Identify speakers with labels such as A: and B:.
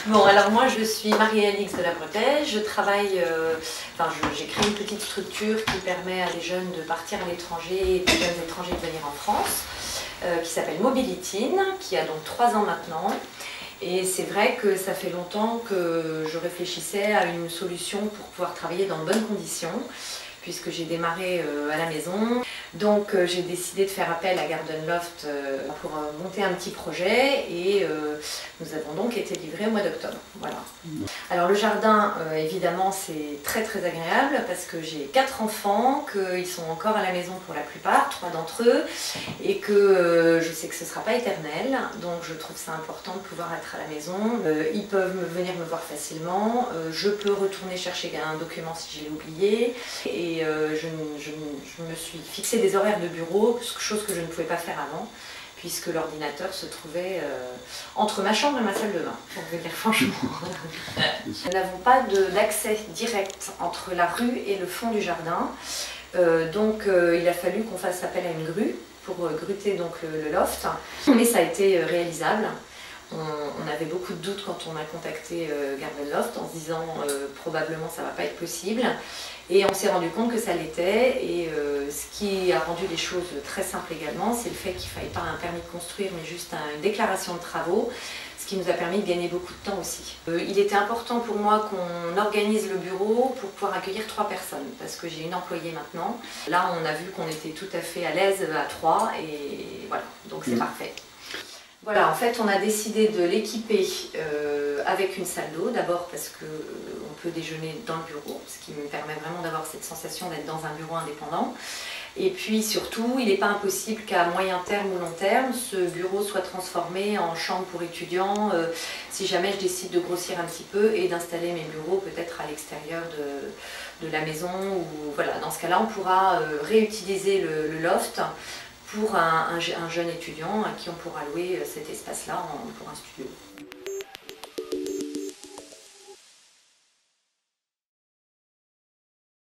A: Bon, alors moi je suis Marie-Alix de la Bretèche, je travaille, j'ai créé une petite structure qui permet à des jeunes de partir à l'étranger et des jeunes étrangers de venir en France, qui s'appelle Mobilitine, qui a donc 3 ans maintenant. Et c'est vrai que ça fait longtemps que je réfléchissais à une solution pour pouvoir travailler dans de bonnes conditions, puisque j'ai démarré à la maison. Donc j'ai décidé de faire appel à Garden Loft pour monter un petit projet et nous avons donc été livrés au mois d'octobre. Voilà. Alors le jardin, évidemment, c'est très agréable parce que j'ai 4 enfants, qu'ils sont encore à la maison pour la plupart, 3 d'entre eux, et que je sais que ce ne sera pas éternel, donc je trouve ça important de pouvoir être à la maison. Ils peuvent venir me voir facilement, je peux retourner chercher un document si je l'ai oublié, et je me suis fixé des horaires de bureau, chose que je ne pouvais pas faire avant, puisque l'ordinateur se trouvait entre ma chambre et ma salle de bain, pour vous dire franchement. Nous n'avons pas d'accès direct entre la rue et le fond du jardin, donc il a fallu qu'on fasse appel à une grue pour gruter donc le loft, mais ça a été réalisable. On avait beaucoup de doutes quand on a contacté Garden Loft en se disant probablement ça ne va pas être possible, et on s'est rendu compte que ça l'était, et ce qui a rendu les choses très simples également, c'est le fait qu'il ne fallait pas un permis de construire mais juste une déclaration de travaux, ce qui nous a permis de gagner beaucoup de temps aussi. Il était important pour moi qu'on organise le bureau pour pouvoir accueillir 3 personnes, parce que j'ai une employée maintenant. Là on a vu qu'on était tout à fait à l'aise à 3, et voilà, donc c'est parfait. Voilà, en fait, on a décidé de l'équiper avec une salle d'eau, d'abord parce qu'on peut déjeuner dans le bureau, ce qui me permet vraiment d'avoir cette sensation d'être dans un bureau indépendant. Et puis surtout, il n'est pas impossible qu'à moyen terme ou long terme, ce bureau soit transformé en chambre pour étudiants, si jamais je décide de grossir un petit peu et d'installer mes bureaux peut-être à l'extérieur de la maison. Ou, voilà, dans ce cas-là, on pourra réutiliser le loft pour un jeune étudiant à qui on pourra louer cet espace-là pour un studio.